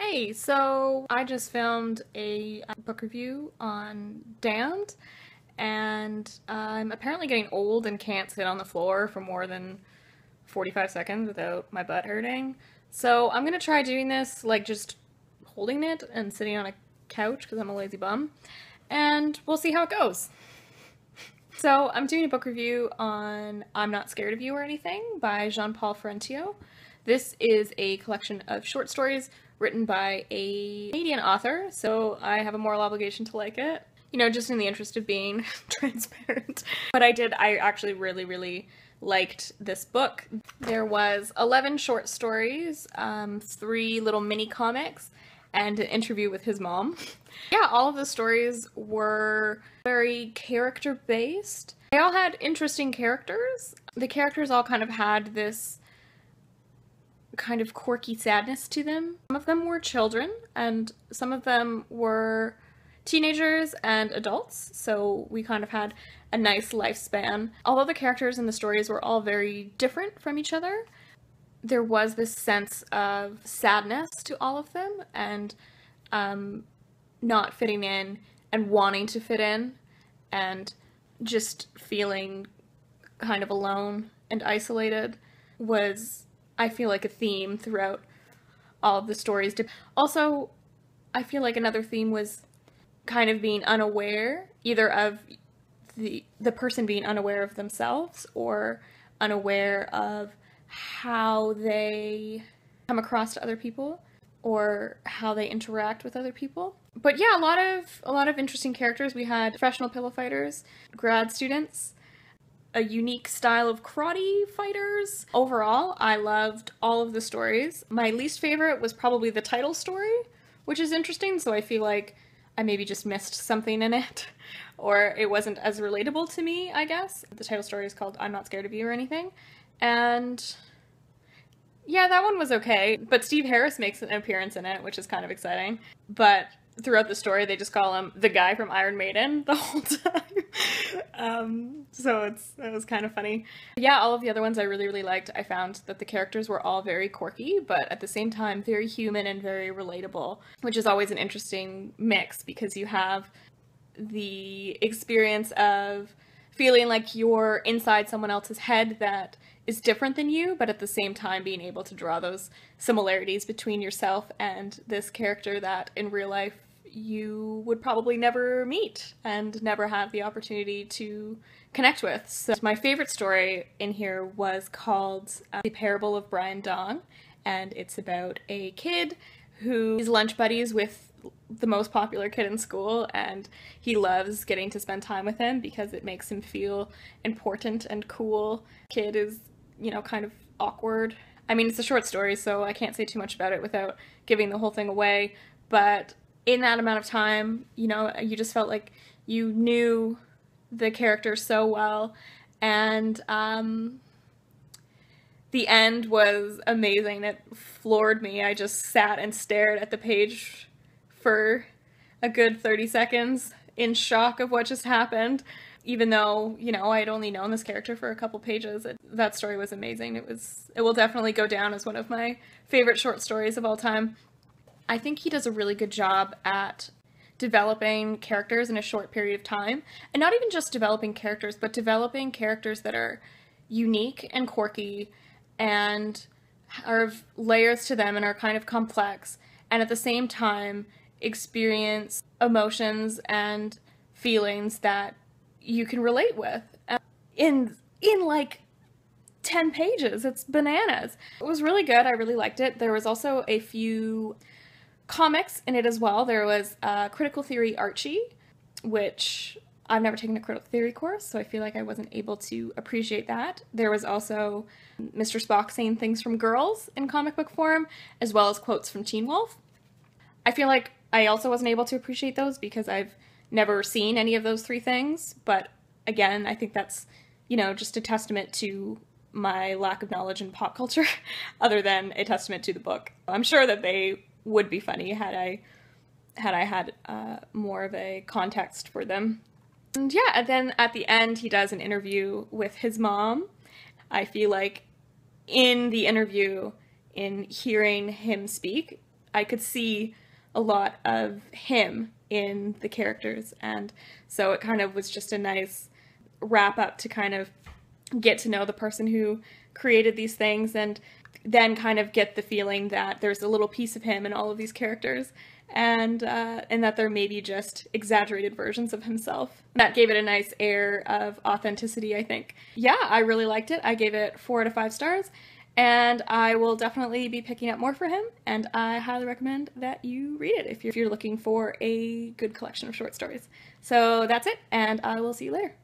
Hey, so I just filmed a book review on Damned, and I'm apparently getting old and can't sit on the floor for more than 45 seconds without my butt hurting. So I'm gonna try doing this, like just holding it and sitting on a couch because I'm a lazy bum, and we'll see how it goes. So I'm doing a book review on I'm Not Scared of You or Anything by Jean-Paul Fiorentino. This is a collection of short stories written by a Canadian author, so I have a moral obligation to like it. You know, just in the interest of being transparent. But I actually really liked this book. There was 11 short stories, 3 little mini comics, and an interview with his mom. Yeah, all of the stories were very character-based. They all had interesting characters. The characters all kind of had this kind of quirky sadness to them. Some of them were children, and some of them were teenagers and adults, so we kind of had a nice lifespan. Although the characters in the stories were all very different from each other, there was this sense of sadness to all of them, and not fitting in and wanting to fit in, and just feeling kind of alone and isolated was, I feel like, a theme throughout all of the stories. Also, I feel like another theme was kind of being unaware, either of the person being unaware of themselves or unaware of how they come across to other people or how they interact with other people. But yeah, a lot of interesting characters. We had professional pillow fighters, grad students, a unique style of karate fighters. Overall, I loved all of the stories. My least favorite was probably the title story, which is interesting, so I feel like I maybe just missed something in it, or it wasn't as relatable to me, I guess. The title story is called I'm Not Scared of You or Anything, and yeah, that one was okay, but Steve Harris makes an appearance in it, which is kind of exciting. But throughout the story, they just call him the guy from Iron Maiden the whole time. So it was kind of funny. Yeah, all of the other ones I really liked. I found that the characters were all very quirky, but at the same time very human and very relatable, which is always an interesting mix because you have the experience of feeling like you're inside someone else's head that is different than you, but at the same time being able to draw those similarities between yourself and this character that in real life you would probably never meet and never have the opportunity to connect with. So my favorite story in here was called The Parable of Brian Dong, and it's about a kid who is lunch buddies with the most popular kid in school, and he loves getting to spend time with him because it makes him feel important and cool. Kid is, you know, kind of awkward. I mean, it's a short story, so I can't say too much about it without giving the whole thing away, but in that amount of time, you know, you just felt like you knew the character so well, and the end was amazing. It floored me. I just sat and stared at the page for a good 30 seconds in shock of what just happened. Even though, you know, I had only known this character for a couple pages, that story was amazing. It will definitely go down as one of my favorite short stories of all time. I think he does a really good job at developing characters in a short period of time. And not even just developing characters, but developing characters that are unique and quirky and have layers to them and are kind of complex. And at the same time, experience emotions and feelings that you can relate with in like 10 pages. It's bananas. It was really good. I really liked it. There was also a few comics in it as well. There was Critical Theory Archie, which I've never taken a critical theory course, so I feel like I wasn't able to appreciate that. There was also Mr. Spock saying things from girls in comic book form, as well as quotes from Teen Wolf. I feel like I also wasn't able to appreciate those because I've never seen any of those 3 things, but again, I think that's, you know, just a testament to my lack of knowledge in pop culture, other than a testament to the book. I'm sure that they would be funny had I had more of a context for them. And yeah, and then at the end he does an interview with his mom. I feel like in the interview, in hearing him speak, I could see a lot of him in the characters, and so it kind of was just a nice wrap up to kind of get to know the person who created these things, and then kind of get the feeling that there's a little piece of him in all of these characters, and that they're maybe just exaggerated versions of himself. That gave it a nice air of authenticity, I think. Yeah, I really liked it. I gave it 4 out of 5 stars, and I will definitely be picking up more for him, and I highly recommend that you read it if you're looking for a good collection of short stories. So that's it, and I will see you later.